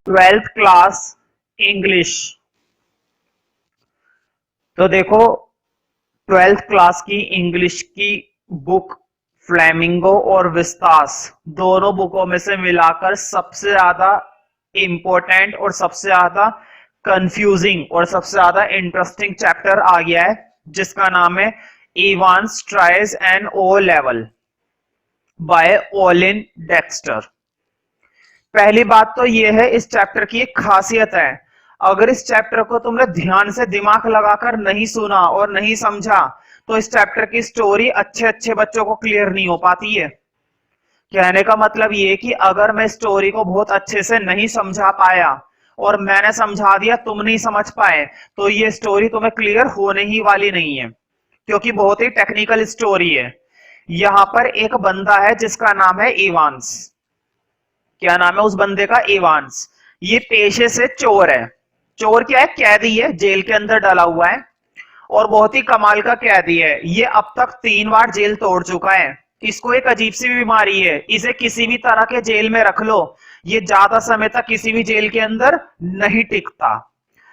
Twelfth class English. तो देखो, twelfth class की इंग्लिश की बुक फ्लेमिंगो और विस्तास दोनों बुकों में से मिलाकर सबसे ज्यादा इंपॉर्टेंट और सबसे ज्यादा कंफ्यूजिंग और सबसे ज्यादा इंटरेस्टिंग चैप्टर आ गया है, जिसका नाम है Evans tries and O level by Colin Dexter. पहली बात तो यह है, इस चैप्टर की एक खासियत है। अगर इस चैप्टर को तुमने ध्यान से दिमाग लगाकर नहीं सुना और नहीं समझा तो इस चैप्टर की स्टोरी अच्छे अच्छे बच्चों को क्लियर नहीं हो पाती है। कहने का मतलब ये कि अगर मैं स्टोरी को बहुत अच्छे से नहीं समझा पाया और मैंने समझा दिया, तुम नहीं समझ पाए, तो ये स्टोरी तुम्हें क्लियर होने ही वाली नहीं है, क्योंकि बहुत ही टेक्निकल स्टोरी है। यहां पर एक बंदा है जिसका नाम है इवांस। क्या नाम है उस बंदे का? इवांस। ये पेशे से चोर है। चोर क्या है? कैदी है, जेल के अंदर डाला हुआ है। और बहुत ही कमाल का कैदी है। ये अब तक 3 बार जेल तोड़ चुका है। इसको एक अजीब सी बीमारी है, इसे किसी भी तरह के जेल में रख लो, ये ज्यादा समय तक किसी भी जेल के अंदर नहीं टिकता।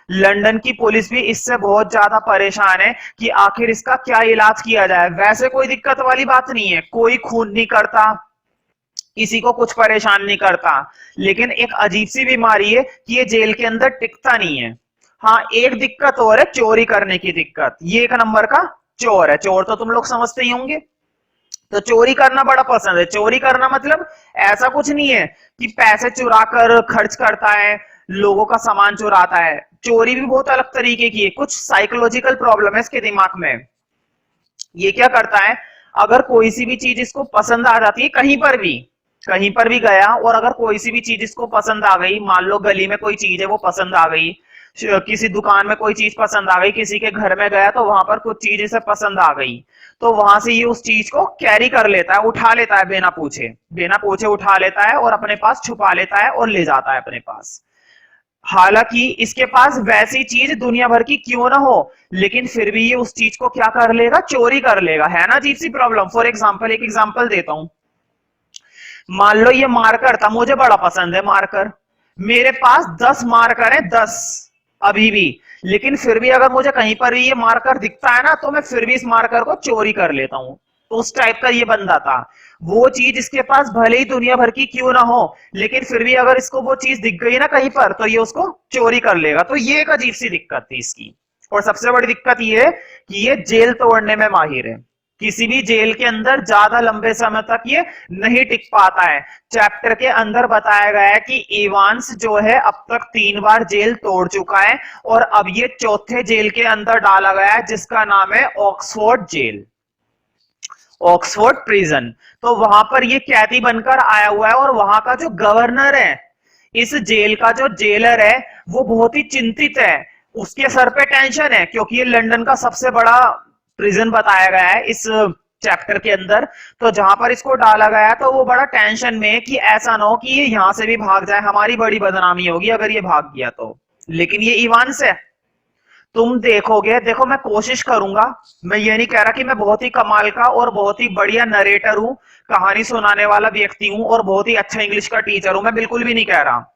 लंदन की पुलिस भी इससे बहुत ज्यादा परेशान है कि आखिर इसका क्या इलाज किया जाए। वैसे कोई दिक्कत वाली बात नहीं है, कोई खून नहीं करता, किसी को कुछ परेशान नहीं करता, लेकिन एक अजीब सी बीमारी है कि ये जेल के अंदर टिकता नहीं है। हाँ, एक दिक्कत और है, चोरी करने की दिक्कत। ये एक नंबर का चोर है। चोर तो तुम लोग समझते ही होंगे। तो चोरी करना बड़ा पसंद है। चोरी करना मतलब ऐसा कुछ नहीं है कि पैसे चुरा कर खर्च करता है, लोगों का सामान चुराता है। चोरी भी बहुत अलग तरीके की है, कुछ साइकोलॉजिकल प्रॉब्लम है इसके दिमाग में। ये क्या करता है, अगर कोई सी भी चीज इसको पसंद आ जाती है, कहीं पर भी गया और अगर कोई सी भी चीज इसको पसंद आ गई, मान लो गली में कोई चीज है वो पसंद आ गई, किसी दुकान में कोई चीज पसंद आ गई, किसी के घर में गया तो वहां पर कुछ चीज इसे पसंद आ गई, तो वहां से ये उस चीज को कैरी कर लेता है, उठा लेता है, बिना पूछे उठा लेता है और अपने पास छुपा लेता है और ले जाता है अपने पास। हालांकि इसके पास वैसी चीज दुनिया भर की क्यों ना हो, लेकिन फिर भी ये उस चीज को क्या कर लेगा? चोरी कर लेगा। है ना अजीब सी प्रॉब्लम? फॉर एग्जाम्पल, एक एग्जाम्पल देता हूं। मान लो ये मार्कर था, मुझे बड़ा पसंद है मार्कर, मेरे पास 10 मार्कर है, 10 अभी भी, लेकिन फिर भी अगर मुझे कहीं पर भी ये मार्कर दिखता है ना, तो मैं फिर भी इस मार्कर को चोरी कर लेता हूं। तो उस टाइप का ये बंदा था। वो चीज इसके पास भले ही दुनिया भर की क्यों ना हो, लेकिन फिर भी अगर इसको वो चीज दिख गई ना कहीं पर, तो ये उसको चोरी कर लेगा। तो ये एक अजीब सी दिक्कत थी इसकी। और सबसे बड़ी दिक्कत ये है कि ये जेल तोड़ने में माहिर है। किसी भी जेल के अंदर ज्यादा लंबे समय तक ये नहीं टिक पाता है। चैप्टर के अंदर बताया गया है कि इवांस जो है अब तक 3 बार जेल तोड़ चुका है और अब ये चौथे जेल के अंदर डाला गया है, जिसका नाम है ऑक्सफोर्ड जेल, ऑक्सफोर्ड प्रिजन। तो वहां पर ये कैदी बनकर आया हुआ है और वहां का जो गवर्नर है, इस जेल का जो जेलर है, वो बहुत ही चिंतित है। उसके सर पे टेंशन है, क्योंकि ये लंदन का सबसे बड़ा प्रिजन बताया गया है इस चैप्टर के अंदर। तो जहां पर इसको डाला गया है, तो वो बड़ा टेंशन में है कि ऐसा ना हो कि ये यहां से भी भाग जाए, हमारी बड़ी बदनामी होगी अगर ये भाग गया तो। लेकिन ये इवांस है, तुम देखोगे, देखो मैं कोशिश करूंगा, मैं ये नहीं कह रहा कि मैं बहुत ही कमाल का और बहुत ही बढ़िया नरेटर हूं, कहानी सुनाने वाला व्यक्ति हूं और बहुत ही अच्छा इंग्लिश का टीचर हूं, मैं बिल्कुल भी नहीं कह रहा।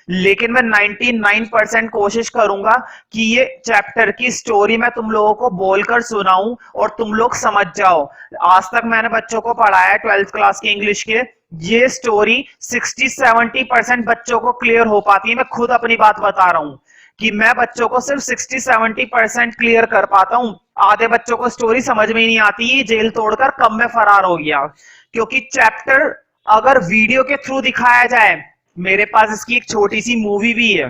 लेकिन मैं 99% कोशिश करूंगा कि ये चैप्टर की स्टोरी मैं तुम लोगों को बोलकर सुनाऊं और तुम लोग समझ जाओ। आज तक मैंने बच्चों को पढ़ाया है 12th क्लास की इंग्लिश के, ये स्टोरी 60-70% बच्चों को क्लियर हो पाती है। मैं खुद अपनी बात बता रहा हूं कि मैं बच्चों को सिर्फ 60-70% क्लियर कर पाता हूं। आधे बच्चों को स्टोरी समझ में ही नहीं आती, ये जेल तोड़कर कब में फरार हो गया। क्योंकि चैप्टर अगर वीडियो के थ्रू दिखाया जाए, मेरे पास इसकी एक छोटी सी मूवी भी है।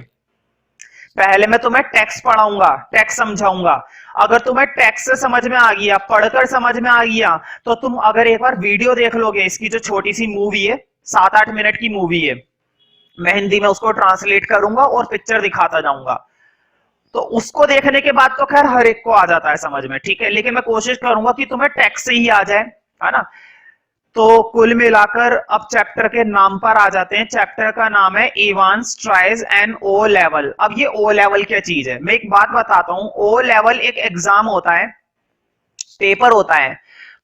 पहले मैं तुम्हें टेक्स्ट पढ़ाऊंगा, टेक्स्ट समझाऊंगा। अगर तुम्हें टेक्स्ट से समझ में आ गया, पढ़कर समझ में आ गया, तो तुम अगर एक बार वीडियो देख लोगे, इसकी जो छोटी सी मूवी है, 7-8 मिनट की मूवी है, मैं हिंदी में उसको ट्रांसलेट करूंगा और पिक्चर दिखाता जाऊंगा, तो उसको देखने के बाद तो खैर हर एक को आ जाता है समझ में, ठीक है, लेकिन मैं कोशिश करूंगा कि तुम्हें टेक्स्ट से ही आ जाए, है ना। तो कुल मिलाकर अब चैप्टर के नाम पर आ जाते हैं। चैप्टर का नाम है Evans tries and O level. अब ये ओ लेवल क्या चीज है, मैं एक बात बताता हूं। ओ लेवल एक एग्जाम होता है, पेपर होता है।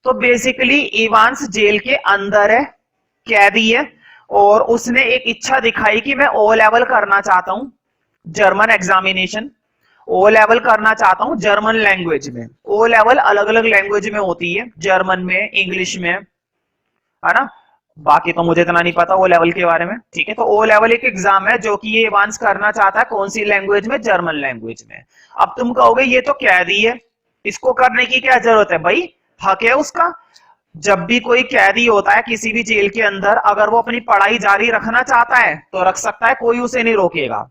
तो बेसिकली इवांस जेल के अंदर है, कैदी है, और उसने एक इच्छा दिखाई कि मैं ओ लेवल करना चाहता हूं, जर्मन एग्जामिनेशन ओ लेवल करना चाहता हूं जर्मन लैंग्वेज में। ओ लेवल अलग अलग लैंग्वेज में होती है, जर्मन में, इंग्लिश में, है ना। बाकी तो मुझे इतना नहीं पता ओ लेवल के बारे में, ठीक है। तो ओ लेवल एक एग्जाम है जो कि ये एडवांस करना चाहता है कौन सी लैंग्वेज में, जर्मन लैंग्वेज में। अब तुम कहोगे ये तो कैदी है, इसको करने की क्या जरूरत है भाई, हक है उसका। जब भी कोई कैदी होता है किसी भी जेल के अंदर, अगर वो अपनी पढ़ाई जारी रखना चाहता है तो रख सकता है, कोई उसे नहीं रोकेगा।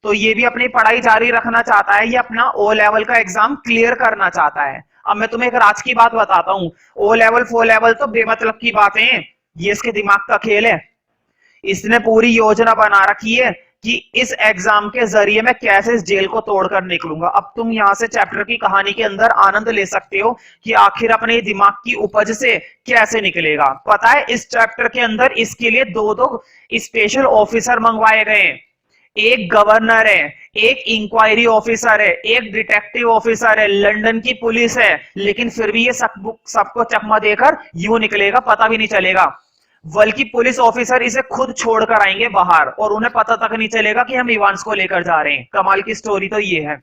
तो ये भी अपनी पढ़ाई जारी रखना चाहता है, ये अपना ओ लेवल का एग्जाम क्लियर करना चाहता है। अब मैं तुम्हें एक राज की बात बताता हूं, ओ लेवल फो लेवल तो बेमतलब की बातें हैं, ये इसके दिमाग का खेल है। इसने पूरी योजना बना रखी है कि इस एग्जाम के जरिए मैं कैसे इस जेल को तोड़कर निकलूंगा। अब तुम यहां से चैप्टर की कहानी के अंदर आनंद ले सकते हो कि आखिर अपने दिमाग की उपज से कैसे निकलेगा। पता है इस चैप्टर के अंदर इसके लिए दो दो स्पेशल ऑफिसर मंगवाए गए हैं, एक गवर्नर है, एक इंक्वायरी ऑफिसर है, एक डिटेक्टिव ऑफिसर है, लंदन की पुलिस है, लेकिन फिर भी ये सबको चकमा देकर यूं निकलेगा, पता भी नहीं चलेगा। बल्कि पुलिस ऑफिसर इसे खुद छोड़कर आएंगे बाहर और उन्हें पता तक नहीं चलेगा कि हम इवांस को लेकर जा रहे हैं। कमाल की स्टोरी तो ये है,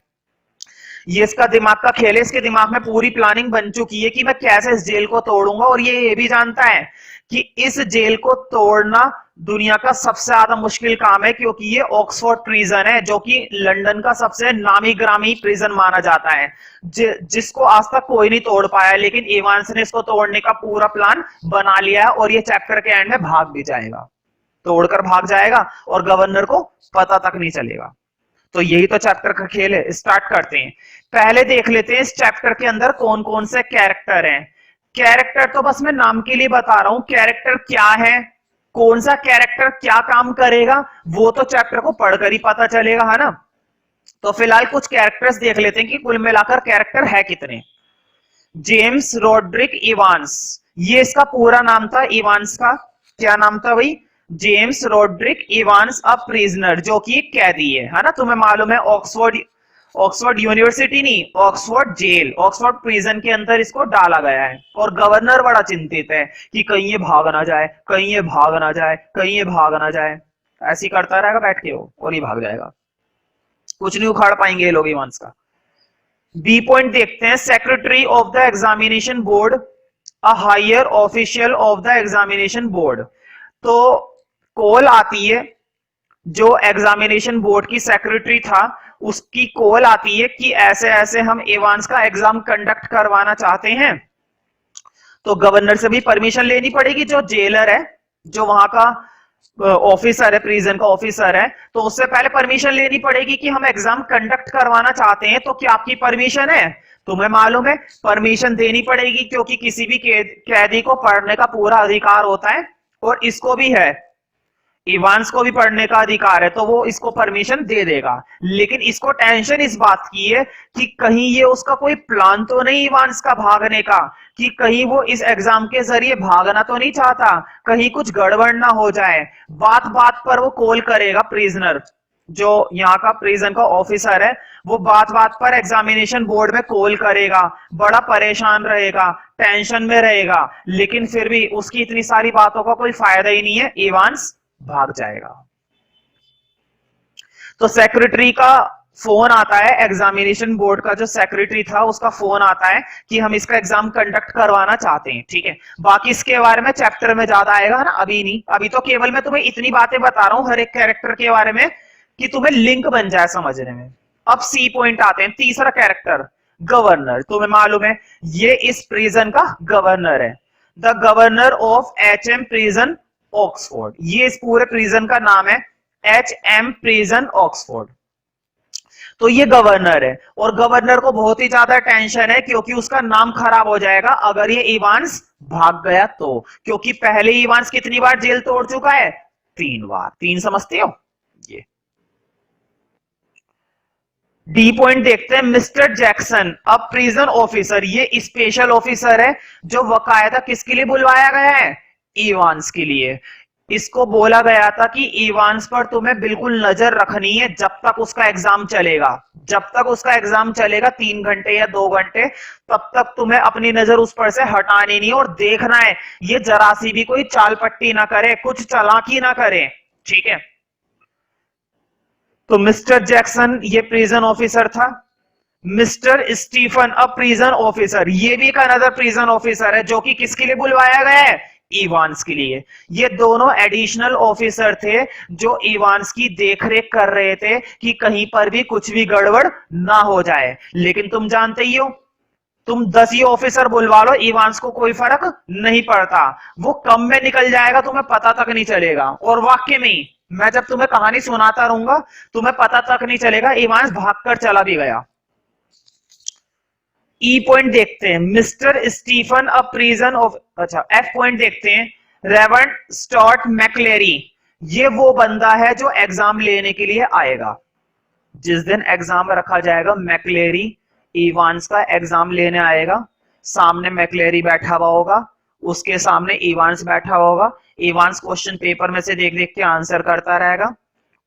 ये इसका दिमाग का खेल है। इसके दिमाग में पूरी प्लानिंग बन चुकी है कि मैं कैसे इस जेल को तोड़ूंगा, और ये भी जानता है कि इस जेल को तोड़ना दुनिया का सबसे ज्यादा मुश्किल काम है, क्योंकि ये ऑक्सफोर्ड प्रिजन है जो कि लंदन का सबसे नामी ग्रामी प्रिजन माना जाता है, जिसको आज तक कोई नहीं तोड़ पाया। लेकिन इवांस ने इसको तोड़ने का पूरा प्लान बना लिया है और ये चैप्टर के एंड में भाग भी जाएगा, तोड़कर भाग जाएगा और गवर्नर को पता तक नहीं चलेगा। तो यही तो चैप्टर का खेल है। स्टार्ट करते हैं। पहले देख लेते हैं इस चैप्टर के अंदर कौन कौन से कैरेक्टर हैं। कैरेक्टर तो बस मैं नाम के लिए बता रहा हूं, कैरेक्टर क्या है, कौन सा कैरेक्टर क्या काम करेगा, वो तो चैप्टर को पढ़कर ही पता चलेगा, है ना। तो फिलहाल कुछ कैरेक्टर्स देख लेते हैं कि कुल मिलाकर कैरेक्टर है कितने। जेम्स रोड्रिक इवांस, ये इसका पूरा नाम था। इवांस का क्या नाम था भाई, James Roderick Evans a prisoner, जो कि एक कैदी है ना। तुम्हें मालूम है ऑक्सफोर्ड यूनिवर्सिटी नहीं, ऑक्सफोर्ड जेल, ऑक्सफोर्ड प्रिजन के अंदर इसको डाला गया है। और गवर्नर बड़ा चिंतित है कि कहीं ये भाग ना जाए, कहीं ये भाग ना जाए, कहीं ये भाग ना जाए। ऐसे ही करता रहेगा बैठ के वो, और ये भाग जाएगा, कुछ नहीं उखाड़ पाएंगे ये लोग इवांस का। बी पॉइंट देखते हैं। Secretary of the examination board, a higher official of the examination board. तो कॉल आती है, जो एग्जामिनेशन बोर्ड की सेक्रेटरी था उसकी कॉल आती है कि ऐसे ऐसे हम इवांस का एग्जाम कंडक्ट करवाना चाहते हैं। तो गवर्नर से भी परमिशन लेनी पड़ेगी, जो जेलर है, जो वहां का ऑफिसर है, प्रिजन का ऑफिसर है, तो उससे पहले परमिशन लेनी पड़ेगी कि हम एग्जाम कंडक्ट करवाना चाहते हैं। तो क्या आपकी परमिशन है? तुम्हें मालूम है परमिशन देनी पड़ेगी, क्योंकि किसी भी कैदी को पढ़ने का पूरा अधिकार होता है, और इसको भी है, इवांस को भी पढ़ने का अधिकार है, तो वो इसको परमिशन दे देगा। लेकिन इसको टेंशन इस बात की है कि कहीं ये उसका कोई प्लान तो नहीं इवांस का भागने का, कि कहीं वो इस एग्जाम के जरिए भागना तो नहीं चाहता, कहीं कुछ गड़बड़ ना हो जाए। बात बात पर वो कॉल करेगा, प्रिजनर जो यहाँ का प्रिजन का ऑफिसर है, वो बात बात पर एग्जामिनेशन बोर्ड में कॉल करेगा, बड़ा परेशान रहेगा, टेंशन में रहेगा, लेकिन फिर भी उसकी इतनी सारी बातों का कोई फायदा ही नहीं है, इवांस भाग जाएगा। तो सेक्रेटरी का फोन आता है, एग्जामिनेशन बोर्ड का जो सेक्रेटरी था उसका फोन आता है कि हम इसका एग्जाम कंडक्ट करवाना चाहते हैं, ठीक है। बाकी इसके बारे में चैप्टर में ज्यादा आएगा ना, अभी नहीं, अभी तो केवल मैं तुम्हें इतनी बातें बता रहा हूं हर एक कैरेक्टर के बारे में कि तुम्हें लिंक बन जाए समझने में। अब सी पॉइंट आते हैं, तीसरा कैरेक्टर गवर्नर। तुम्हें मालूम है ये इस प्रिजन का गवर्नर है, the governor of HM prison Oxford. ये इस पूरे प्रिजन का नाम है, HM प्रिजन ऑक्सफोर्ड। तो ये गवर्नर है, और गवर्नर को बहुत ही ज्यादा टेंशन है क्योंकि उसका नाम खराब हो जाएगा अगर ये इवांस भाग गया तो। क्योंकि पहले इवांस कितनी बार जेल तोड़ चुका है? 3 बार। 3 समझते हो? ये डी पॉइंट देखते हैं। मिस्टर जैक्सन अब प्रिजन ऑफिसर, ये स्पेशल ऑफिसर है जो वकायदा किसके लिए बुलवाया गया है? इवांस के लिए। इसको बोला गया था कि इवांस पर तुम्हें बिल्कुल नजर रखनी है जब तक उसका एग्जाम चलेगा। जब तक उसका एग्जाम चलेगा 3 घंटे या 2 घंटे, तब तक तुम्हें अपनी नजर उस पर से हटानी नहीं और देखना है ये जरा सी भी कोई चाल पट्टी ना करे, कुछ चालाकी ना करे। ठीक है, तो मिस्टर जैक्सन ये प्रिजन ऑफिसर था। Mister Stephen a prison officer, ये भी एक अनदर प्रिजन ऑफिसर है जो कि किसके लिए बुलवाया गया है? इवांस के लिए। ये दोनों एडिशनल ऑफिसर थे जो इवांस की देखरेख कर रहे थे कि कहीं पर भी कुछ भी गड़बड़ ना हो जाए। लेकिन तुम जानते ही हो, तुम 10 ही ऑफिसर बुलवा लो, इवांस को कोई फर्क नहीं पड़ता, वो कम में निकल जाएगा, तुम्हें पता तक नहीं चलेगा। और वाकई में मैं जब तुम्हें कहानी सुनाता रहूंगा तुम्हें पता तक नहीं चलेगा इवांस भागकर चला भी गया। ई पॉइंट देखते हैं, mister Stephen a prison off, अच्छा एफ पॉइंट देखते हैं, रेवन स्टॉट मैकलेरी, ये वो बंदा है जो एग्जाम लेने के लिए आएगा। जिस दिन एग्जाम रखा जाएगा मैकलेरी इवांस का एग्जाम लेने आएगा। सामने मैकलेरी बैठा हुआ होगा, उसके सामने इवांस बैठा हुआ होगा। इवांस क्वेश्चन पेपर में से देख देख के आंसर करता रहेगा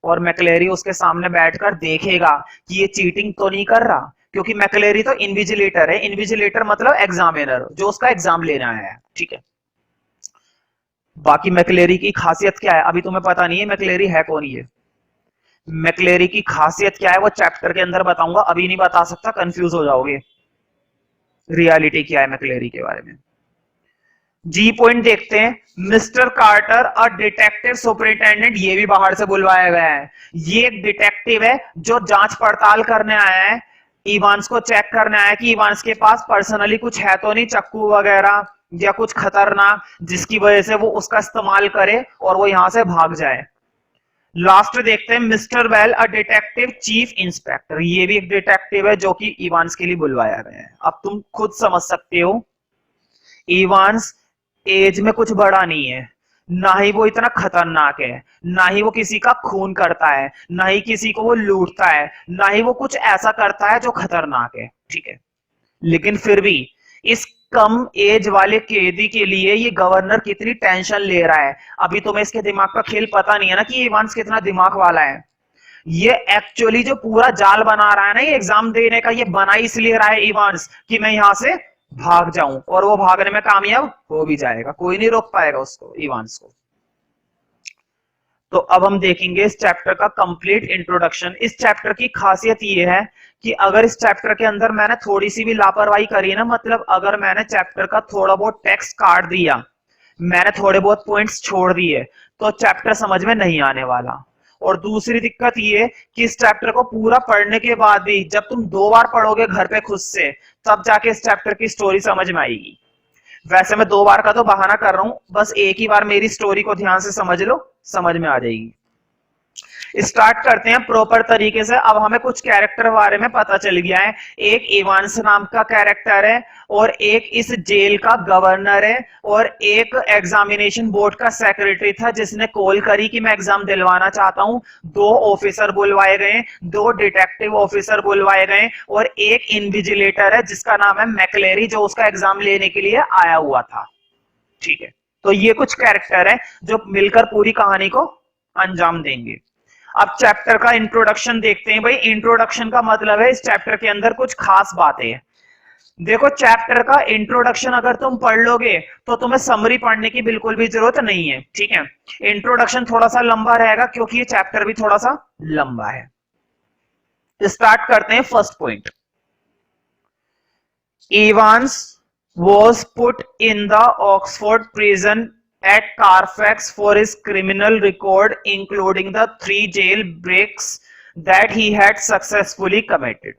और मैकलेरी उसके सामने बैठकर देखेगा कि ये चीटिंग तो नहीं कर रहा, क्योंकि मैकलेरी तो इन्विजिलेटर है। इन्विजिलेटर मतलब एग्जामिनर जो उसका एग्जाम लेना है। ठीक है, बाकी मैकलेरी की खासियत क्या है अभी तुम्हें पता नहीं है, मैकलेरी है कौन ये। मैकलेरी की खासियत क्या है वो चैप्टर के अंदर बताऊंगा, अभी नहीं बता सकता, कंफ्यूज हो जाओगे। रियलिटी क्या है मैकलेरी के बारे में। जी पॉइंट देखते हैं, mister Carter a detective superintendent, ये भी बाहर से बुलवाया गया है। ये एक डिटेक्टिव है जो जांच पड़ताल करने आया है, इवांस को चेक करने आया है कि इवांस के पास पर्सनली कुछ है तो नहीं, चक्कू वगैरह या कुछ खतरनाक जिसकी वजह से वो उसका इस्तेमाल करे और वो यहां से भाग जाए। लास्ट देखते हैं, मिस्टर वेल अ डिटेक्टिव चीफ इंस्पेक्टर, ये भी एक डिटेक्टिव है जो कि इवांस के लिए बुलवाया गया है। अब तुम खुद समझ सकते हो, इवांस एज में कुछ बड़ा नहीं है, ना ही वो इतना खतरनाक है, ना ही वो किसी का खून करता है, ना ही किसी को वो लूटता है, ना ही वो कुछ ऐसा करता है जो खतरनाक है। ठीक है, लेकिन फिर भी इस कम एज वाले कैदी के लिए ये गवर्नर कितनी टेंशन ले रहा है। अभी तुम्हें इसके दिमाग का खेल पता नहीं है ना कि इवांस कितना दिमाग वाला है। ये एक्चुअली जो पूरा जाल बना रहा है ना ये एग्जाम देने का, ये बना इसलिए रहा है इवांस कि मैं यहां से भाग जाऊं, और वो भागने में कामयाब हो भी जाएगा, कोई नहीं रोक पाएगा उसको, इवांस को। तो अब हम देखेंगे इस चैप्टर का कंप्लीट इंट्रोडक्शन। इस चैप्टर की खासियत ये है कि अगर इस चैप्टर के अंदर मैंने थोड़ी सी भी लापरवाही करी ना, मतलब अगर मैंने चैप्टर का थोड़ा बहुत टेक्स्ट काट दिया, मैंने थोड़े बहुत पॉइंट्स छोड़ दिए, तो चैप्टर समझ में नहीं आने वाला। और दूसरी दिक्कत ये कि इस चैप्टर को पूरा पढ़ने के बाद भी जब तुम 2 बार पढ़ोगे घर पे खुद से, तब जाके इस चैप्टर की स्टोरी समझ में आएगी। वैसे मैं 2 बार का तो बहाना कर रहा हूं, बस एक ही बार मेरी स्टोरी को ध्यान से समझ लो, समझ में आ जाएगी। स्टार्ट करते हैं प्रॉपर तरीके से। अब हमें कुछ कैरेक्टर बारे में पता चल गया है, एक इवांस नाम का कैरेक्टर है, और एक इस जेल का गवर्नर है, और एक एग्जामिनेशन बोर्ड का सेक्रेटरी था जिसने कॉल करी कि मैं एग्जाम दिलवाना चाहता हूं। 2 ऑफिसर बुलवाए गए, 2 डिटेक्टिव ऑफिसर बुलवाए गए, और एक इन्विजिलेटर है जिसका नाम है मैकलेरी जो उसका एग्जाम लेने के लिए आया हुआ था। ठीक है, तो ये कुछ कैरेक्टर है जो मिलकर पूरी कहानी को अंजाम देंगे। अब चैप्टर का इंट्रोडक्शन देखते हैं। भाई इंट्रोडक्शन का मतलब है इस चैप्टर के अंदर कुछ खास बातें हैं। देखो चैप्टर का इंट्रोडक्शन अगर तुम पढ़ लोगे तो तुम्हें समरी पढ़ने की बिल्कुल भी जरूरत नहीं है। ठीक है, इंट्रोडक्शन थोड़ा सा लंबा रहेगा क्योंकि ये चैप्टर भी थोड़ा सा लंबा है। स्टार्ट करते हैं first point. Evans was put in the Oxford prison at Carfax for his criminal record, including the 3 jailbreaks that he had successfully committed.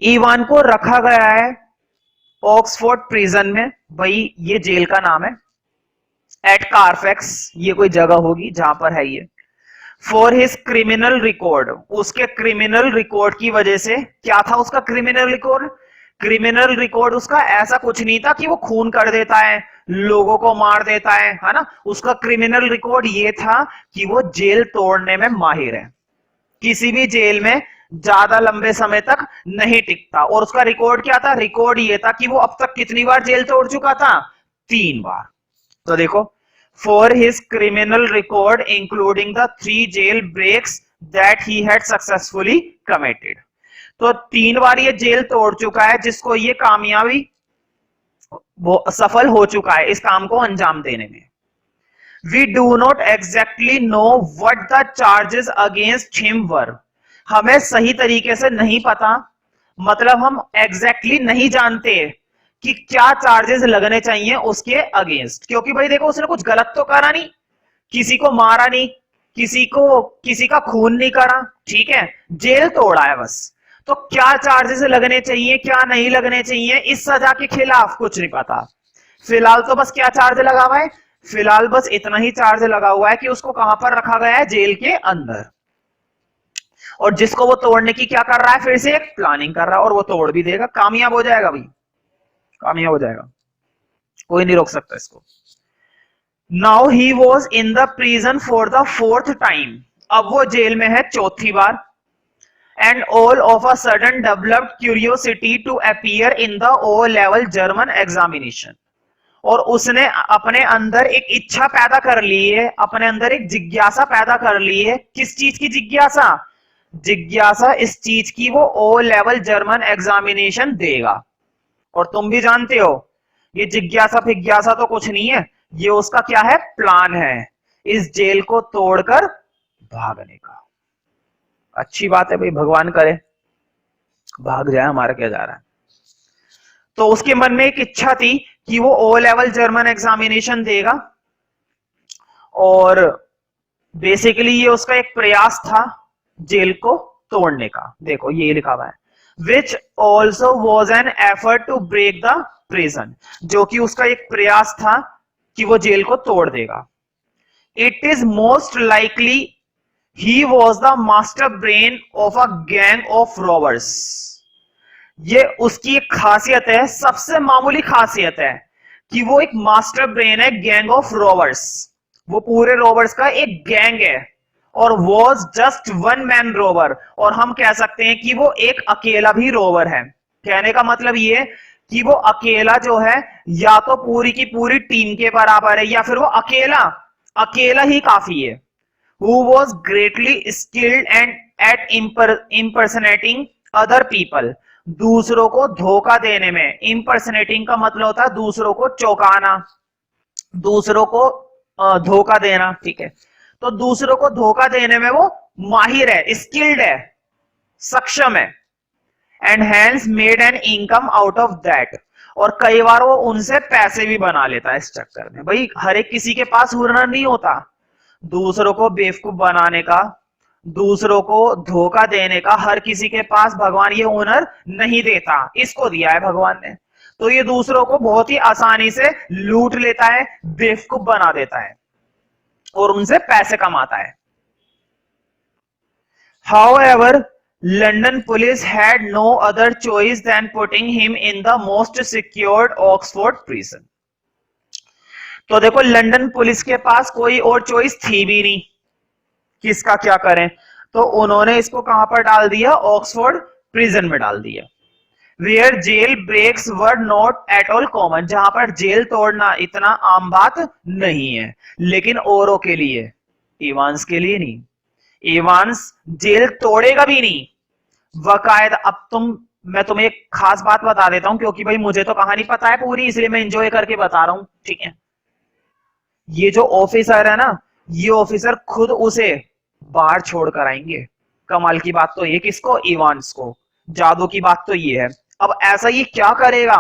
Evan को रखा गया है ऑक्सफोर्ड प्रिजन में, भाई ये जेल का नाम है। एट कारफैक्स ये कोई जगह होगी जहां पर है ये। फॉर हिज क्रिमिनल रिकॉर्ड, उसके क्रिमिनल रिकॉर्ड की वजह से। क्या था उसका क्रिमिनल रिकॉर्ड? क्रिमिनल रिकॉर्ड उसका ऐसा कुछ नहीं था कि वो खून कर देता है, लोगों को मार देता है ना। उसका क्रिमिनल रिकॉर्ड ये था कि वो जेल तोड़ने में माहिर है, किसी भी जेल में ज्यादा लंबे समय तक नहीं टिकता। और उसका रिकॉर्ड क्या था? रिकॉर्ड ये था कि वो अब तक कितनी बार जेल तोड़ चुका था? 3 बार। तो देखो, for his criminal record including the 3 jail breaks that he had successfully committed। तो 3 बार ये जेल तोड़ चुका है, जिसको ये कामयाबी वो सफल हो चुका है इस काम को अंजाम देने में। We do not exactly know what the charges against him were। हमें सही तरीके से नहीं पता, मतलब हम एग्जैक्टली नहीं जानते कि क्या चार्जेस लगने चाहिए उसके अगेंस्ट, क्योंकि भाई देखो उसने कुछ गलत तो करा नहीं, किसी को मारा नहीं, किसी का खून नहीं करा, ठीक है, जेल तोड़ा है बस। तो क्या चार्जेस लगने चाहिए क्या नहीं लगने चाहिए इस सजा के खिलाफ कुछ नहीं पता। फिलहाल तो बस क्या चार्ज लगा हुआ है, फिलहाल बस इतना ही चार्ज लगा हुआ है कि उसको कहां पर रखा गया है, जेल के अंदर। और जिसको वो तोड़ने की क्या कर रहा है, फिर से एक प्लानिंग कर रहा है, और वो तोड़ भी देगा, कामयाब हो जाएगा भाई, कामयाब हो जाएगा, कोई नहीं रोक सकता इसको। Now he was in the prison for the 4th time. अब वो जेल में है 4थी बार। And all of a sudden developed curiosity to appear in the O level German examination. और उसने अपने अंदर एक इच्छा पैदा कर ली है, अपने अंदर एक जिज्ञासा पैदा कर ली है। किस चीज की जिज्ञासा? जिज्ञासा इस चीज की वो ओ लेवल जर्मन एग्जामिनेशन देगा। और तुम भी जानते हो ये जिज्ञासा फिज्ञासा तो कुछ नहीं है, ये उसका क्या है, प्लान है, इस जेल को तोड़कर भागने का। अच्छी बात है भाई, भगवान करे भाग जाए, हमारा क्या जा रहा है। तो उसके मन में एक इच्छा थी कि वो ओ लेवल जर्मन एग्जामिनेशन देगा, और बेसिकली ये उसका एक प्रयास था जेल को तोड़ने का। देखो ये लिखा हुआ है, which also was an effort to break the prison, जो कि उसका एक प्रयास था कि वो जेल को तोड़ देगा। It is most likely he was the master brain of a gang of robbers. ये उसकी एक खासियत है, सबसे मामूली खासियत है कि वो एक मास्टर ब्रेन है गैंग ऑफ रॉबर्स। वो पूरे रॉबर्स का एक गैंग है, और was just one man rover, और हम कह सकते हैं कि वो एक अकेला भी रोवर है। कहने का मतलब ये कि वो अकेला जो है या तो पूरी की पूरी टीम के बराबर है, या फिर वो अकेला ही काफी है। Who was greatly skilled and at impersonating other people, दूसरों को धोखा देने में। impersonating का मतलब होता है दूसरों को चौंकाना, दूसरों को धोखा देना, ठीक है। तो दूसरों को धोखा देने में वो माहिर है, स्किल्ड है, सक्षम है। And hence made an income out of that, और कई बार वो उनसे पैसे भी बना लेता है इस चक्कर में। भाई हर एक किसी के पास हुनर नहीं होता, दूसरों को बेवकूफ बनाने का, दूसरों को धोखा देने का हर किसी के पास भगवान ये हुनर नहीं देता, इसको दिया है भगवान ने। तो ये दूसरों को बहुत ही आसानी से लूट लेता है, बेवकूफ बना देता है, और उनसे पैसे कमाता है। However, London police had no other choice than putting him in the most secured Oxford prison। तो देखो लंदन पुलिस के पास कोई और चॉइस थी भी नहीं कि इसका क्या करें, तो उन्होंने इसको कहां पर डाल दिया, ऑक्सफोर्ड प्रिजन में डाल दिया। Where jail breaks were not at all common, जहां पर जेल तोड़ना इतना आम बात नहीं है, लेकिन औरों के लिए, इवांस के लिए नहीं। इवांस जेल तोड़ेगा भी नहीं, बाकायदा। अब मैं तुम्हें एक खास बात बता देता हूं, क्योंकि भाई मुझे तो कहानी पता है पूरी, इसलिए मैं एंजॉय करके बता रहा हूं, ठीक है। ये जो ऑफिसर है ना, ये ऑफिसर खुद उसे बाहर छोड़कर आएंगे। कमाल की बात तो ये, किसको, इवांस को। जादू की बात तो ये है। अब ऐसा ये क्या करेगा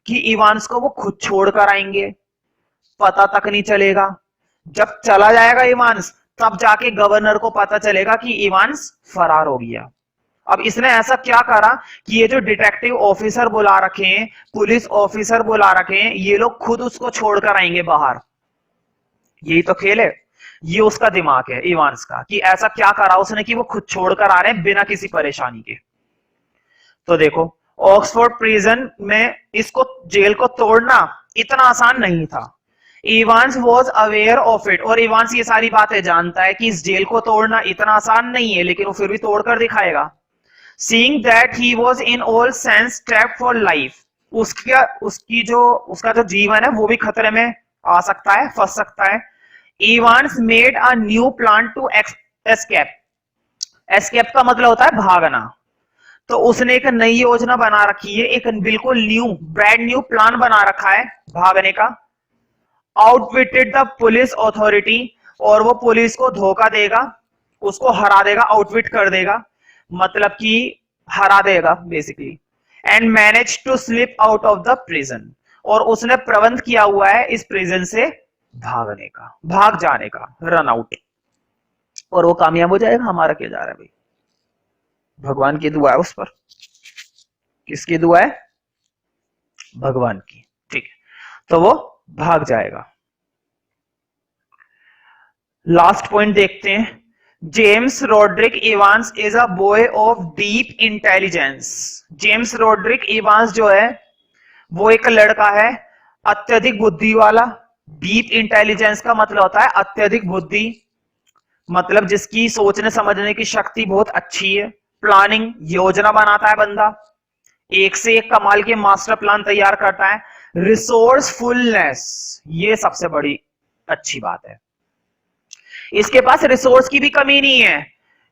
कि इवांस को वो खुद छोड़कर आएंगे, पता तक नहीं चलेगा। जब चला जाएगा इवांस, तब जाके गवर्नर को पता चलेगा कि इवांस फरार हो गया। अब इसने ऐसा क्या करा कि ये जो डिटेक्टिव ऑफिसर बुला रखे हैं, पुलिस ऑफिसर बुला रखे हैं, ये लोग खुद उसको छोड़कर आएंगे बाहर। यही तो खेल है, ये उसका दिमाग है इवांस का, कि ऐसा क्या करा उसने कि वो खुद छोड़कर आ रहे हैं बिना किसी परेशानी के। तो देखो ऑक्सफोर्ड प्रिजन में इसको, जेल को तोड़ना इतना आसान नहीं था। Evans was aware of it, और इवांस ये सारी बातें जानता है कि इस जेल को तोड़ना इतना आसान नहीं है, लेकिन वो फिर भी तोड़कर दिखाएगा। Seeing that he was in all sense trapped for life, उसका जो जीवन है वो भी खतरे में आ सकता है, फंस सकता है। Evans made a new plan to escape. Escape का मतलब होता है भागना। तो उसने एक नई योजना बना रखी है, एक बिल्कुल न्यू ब्रांड न्यू प्लान बना रखा है भागने का। आउटविटेड द पुलिस अथॉरिटी, और वो पुलिस को धोखा देगा, उसको हरा देगा, आउटविट कर देगा, मतलब कि हरा देगा basically. And manage to slip out of the prison, और उसने प्रबंध किया हुआ है इस प्रिजन से भागने का, भाग जाने का, रन आउट। और वो कामयाब हो जाएगा। हमारा क्या जा रहा है भाई, भगवान की दुआ है उस पर। किसकी दुआ है? भगवान की। ठीक है, तो वो भाग जाएगा। लास्ट पॉइंट देखते हैं। James Roderick Evans is a boy of deep intelligence. James Roderick Evans जो है वो एक लड़का है अत्यधिक बुद्धि वाला। डीप इंटेलिजेंस का मतलब होता है अत्यधिक बुद्धि, मतलब जिसकी सोचने समझने की शक्ति बहुत अच्छी है। प्लानिंग, योजना बनाता है बंदा, एक से एक कमाल के मास्टर प्लान तैयार करता है। रिसोर्सफुलनेस, ये सबसे बड़ी अच्छी बात है, इसके पास रिसोर्स की भी कमी नहीं है।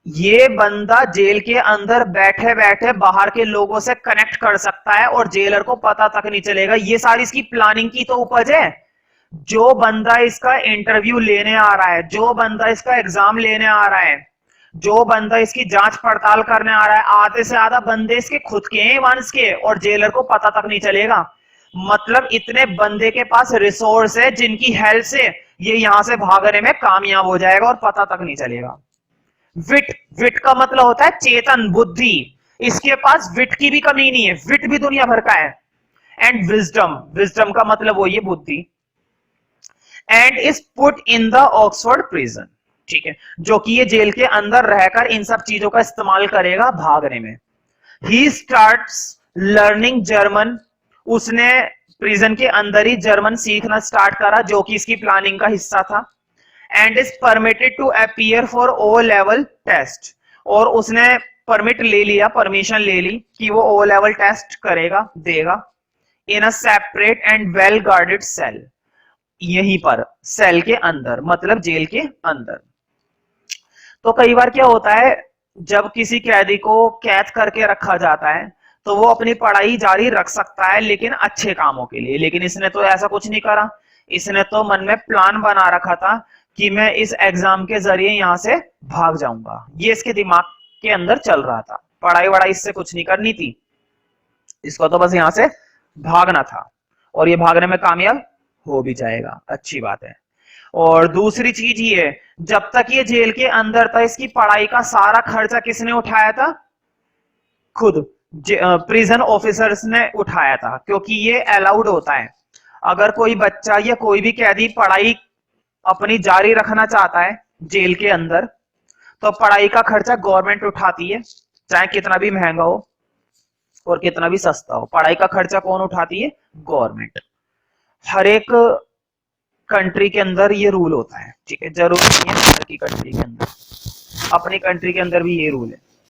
ये बंदा जेल के अंदर बैठे बैठे बाहर के लोगों से कनेक्ट कर सकता है और जेलर को पता तक नहीं चलेगा। ये सारी इसकी प्लानिंग की तो उपज है। जो बंदा इसका इंटरव्यू लेने आ रहा है, जो बंदा इसका एग्जाम लेने आ रहा है, जो बंदा इसकी जांच पड़ताल करने आ रहा है, आधे से आधा बंदे इसके खुद के हैं, वंश के, और जेलर को पता तक नहीं चलेगा। मतलब इतने बंदे के पास रिसोर्स है जिनकी हेल्प से ये यहां से भागने में कामयाब हो जाएगा और पता तक नहीं चलेगा। विट, विट का मतलब होता है चेतन, बुद्धि। इसके पास विट की भी कमी नहीं है, विट भी दुनिया भर का है। एंड विजडम, विजडम का मतलब वही है बुद्धि। And is put in the Oxford prison, ठीक है, जो कि ये जेल के अंदर रहकर इन सब चीजों का इस्तेमाल करेगा भागने में। ही स्टार्ट्स लर्निंग जर्मन, उसने प्रिजन के अंदर ही जर्मन सीखना स्टार्ट करा, जो कि इसकी प्लानिंग का हिस्सा था। And is permitted to appear for O level test, और उसने परमिट ले लिया, परमिशन ले ली कि वो ओ लेवल टेस्ट करेगा, देगा। In a separate and well guarded cell, यहीं पर सेल के अंदर, मतलब जेल के अंदर। तो कई बार क्या होता है, जब किसी कैदी को कैद करके रखा जाता है तो वो अपनी पढ़ाई जारी रख सकता है, लेकिन अच्छे कामों के लिए। लेकिन इसने तो ऐसा कुछ नहीं करा। इसने तो मन में प्लान बना रखा था कि मैं इस एग्जाम के जरिए यहां से भाग जाऊंगा, ये इसके दिमाग के अंदर चल रहा था। पढ़ाई वढ़ाई इससे कुछ नहीं करनी थी, इसको तो बस यहां से भागना था, और ये भागने में कामयाब हो भी जाएगा, अच्छी बात है। और दूसरी चीज ये, जब तक ये जेल के अंदर था इसकी पढ़ाई का सारा खर्चा किसने उठाया था? खुद प्रिजन ऑफिसर्स ने उठाया था, क्योंकि ये अलाउड होता है। अगर कोई बच्चा या कोई भी कैदी पढ़ाई अपनी जारी रखना चाहता है जेल के अंदर, तो पढ़ाई का खर्चा गवर्नमेंट उठाती है, चाहे कितना भी महंगा हो और कितना भी सस्ता हो। पढ़ाई का खर्चा कौन उठाती है? गवर्नमेंट। हर एक कंट्री के अंदर ये रूल होता है, ठीक है, जरूरी नहीं है बाहर की कंट्री के अंदर, अपनी कंट्री के अंदर भी ये रूल है।